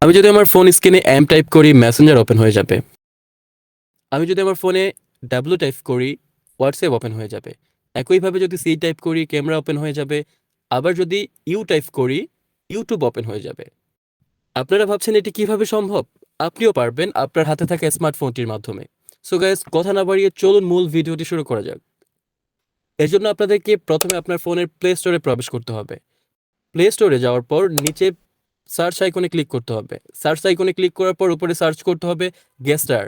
আমি যদি আমার ফোন স্ক্রিনে এম টাইপ করি মেসেঞ্জার ওপেন হয়ে যাবে। আমি যদি আমার ফোনে ডাব্লিউ টাইপ করি হোয়াটসঅ্যাপ ওপেন হয়ে যাবে। একইভাবে যদি সি টাইপ করি ক্যামেরা ওপেন হয়ে যাবে। আবার যদি ইউ টাইপ করি ইউটিউব ওপেন হয়ে যাবে। আপনারা ভাবছেন এটি কিভাবে সম্ভব? আপনিও পারবেন আপনার হাতে থাকা স্মার্টফোনটির মাধ্যমে। সো গাইস, কথা না বাড়িয়ে চলুন মূল ভিডিওটি শুরু করা যাক। এর জন্য আপনাদেরকে প্রথমে আপনার ফোনের প্লে স্টোরে প্রবেশ করতে হবে। প্লে স্টোরে যাওয়ার পর নিচে সার্চ আইকনে ক্লিক করতে হবে। সার্চ আইকনে ক্লিক করার পর উপরে সার্চ করতে হবে গেস্টার,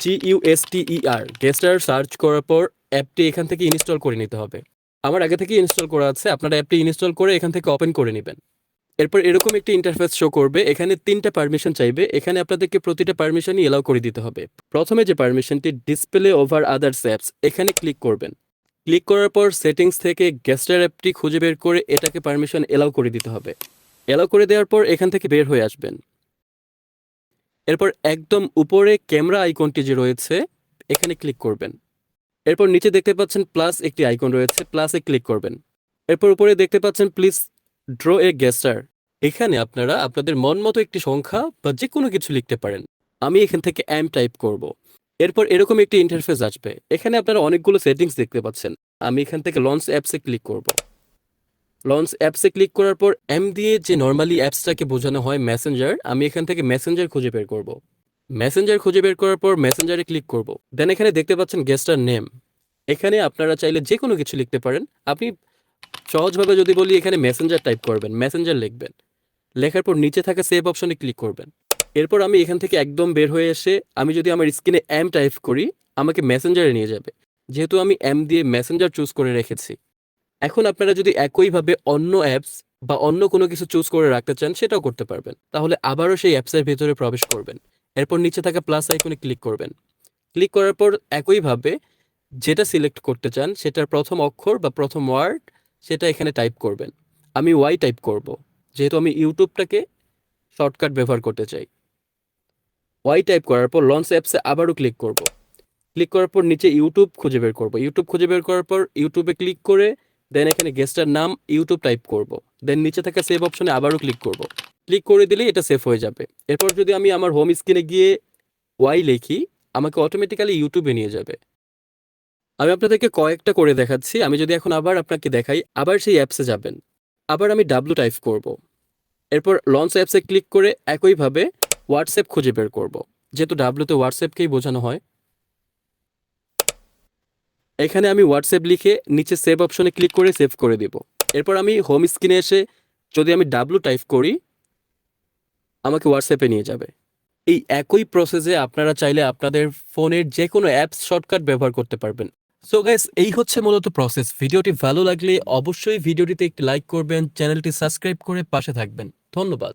GUSTER। গেস্টার সার্চ করার পর অ্যাপটি এখান থেকে ইনস্টল করে নিতে হবে। আমার আগে থেকে ইনস্টল করা আছে, আপনারা অ্যাপটি ইনস্টল করে এখান থেকে ওপেন করে নেবেন। এরপর এরকম একটি ইন্টারফেস শো করবে। এখানে 3টা পারমিশন চাইবে। এখানে আপনাদেরকে প্রতিটা পারমিশনই এলাও করে দিতে হবে। প্রথমে যে পারমিশনটি ডিসপ্লে ওভার আদার্স অ্যাপস, এখানে ক্লিক করবেন। ক্লিক করার পর সেটিংস থেকে গেস্টার অ্যাপটি খুঁজে বের করে এটাকে পারমিশন এলাও করে দিতে হবে। এলাও করে দেওয়ার পর এখান থেকে বের হয়ে আসবেন। এরপর একদম উপরে ক্যামেরা আইকনটি যে রয়েছে এখানে ক্লিক করবেন। এরপর নিচে দেখতে পাচ্ছেন প্লাস একটি আইকন রয়েছে, প্লাসে ক্লিক করবেন। এরপর উপরে দেখতে পাচ্ছেন প্লিজ ড্র এ গেস্টার। এখানে আপনারা আপনাদের মন মতো একটি সংখ্যা বা যে কোনো কিছু লিখতে পারেন। আমি এখান থেকে এম টাইপ করব। এরপর এরকম একটি ইন্টারফেস আসবে। এখানে আপনারা অনেকগুলো সেটিংস দেখতে পাচ্ছেন। আমি এখান থেকে লঞ্চ অ্যাপসে ক্লিক করব। লঞ্চ অ্যাপসে ক্লিক করার পর এম দিয়ে যে নর্মালি অ্যাপসটাকে বোঝানো হয় মেসেঞ্জার, আমি এখান থেকে মেসেঞ্জার খুঁজে বের করব। মেসেঞ্জার খুঁজে বের করার পর মেসেঞ্জারে ক্লিক করব। দেন এখানে দেখতে পাচ্ছেন গেস্টার নেম। এখানে আপনারা চাইলে যে কোনো কিছু লিখতে পারেন। আপনি সহজভাবে যদি বলি এখানে মেসেঞ্জার টাইপ করবেন, মেসেঞ্জার লিখবেন। লেখার পর নিচে থাকা সেভ অপশনে ক্লিক করবেন। এরপর আমি এখান থেকে একদম বের হয়ে এসে আমি যদি আমার স্ক্রিনে এম টাইপ করি আমাকে মেসেঞ্জারে নিয়ে যাবে, যেহেতু আমি এম দিয়ে মেসেঞ্জার চুজ করে রেখেছি। এখন আপনারা যদি একইভাবে অন্য অ্যাপস বা অন্য কোনো কিছু চুজ করে রাখতে চান সেটাও করতে পারবেন। তাহলে আবারও সেই অ্যাপসের ভেতরে প্রবেশ করবেন। এরপর নিচে থাকা প্লাস আইকনে ক্লিক করবেন। ক্লিক করার পর একইভাবে যেটা সিলেক্ট করতে চান সেটার প্রথম অক্ষর বা প্রথম ওয়ার্ড সেটা এখানে টাইপ করবেন। আমি ওয়াই টাইপ করব, যেহেতু আমি ইউটিউবটাকে শর্টকাট ব্যবহার করতে চাই। ওয়াই টাইপ করার পর লঞ্চ অ্যাপসে আবারও ক্লিক করব। ক্লিক করার পর নিচে ইউটিউব খুঁজে বের করব। ইউটিউব খুঁজে বের করার পর ইউটিউবে ক্লিক করে দেন এখানে গেস্টার নাম ইউটিউব টাইপ করব। দেন নিচে থাকা সেভ অপশনে আবারও ক্লিক করব। ক্লিক করে দিলেই এটা সেভ হয়ে যাবে। এরপর যদি আমি আমার হোম স্ক্রিনে গিয়ে ওয়াই লিখি আমাকে অটোমেটিক্যালি ইউটিউবে নিয়ে যাবে। আমি আপনাদেরকে কয়েকটা করে দেখাচ্ছি। আমি যদি এখন আবার আপনাকে দেখাই, আবার সেই অ্যাপসে যাবেন। আবার আমি ডাব্লু টাইপ করব। এরপর লঞ্চ অ্যাপসে ক্লিক করে একইভাবে হোয়াটসঅ্যাপ খুঁজে বের করব, যেহেতু ডাব্লুতে হোয়াটসঅ্যাপকেই বোঝানো হয়। এখানে আমি হোয়াটসঅ্যাপ লিখে নিচে সেভ অপশনে ক্লিক করে সেভ করে দেব। এরপর আমি হোম স্ক্রিনে এসে যদি আমি ডাব্লু টাইপ করি আমাকে হোয়াটসঅ্যাপে নিয়ে যাবে। এই একই প্রসেসে আপনারা চাইলে আপনাদের ফোনের যে কোনো অ্যাপস শর্টকাট ব্যবহার করতে পারবেন। সো গাইস, এই হচ্ছে মূলত প্রসেস। ভিডিওটি ভালো লাগলে অবশ্যই ভিডিওটিতে একটি লাইক করবেন, চ্যানেলটি সাবস্ক্রাইব করে পাশে থাকবেন। ধন্যবাদ।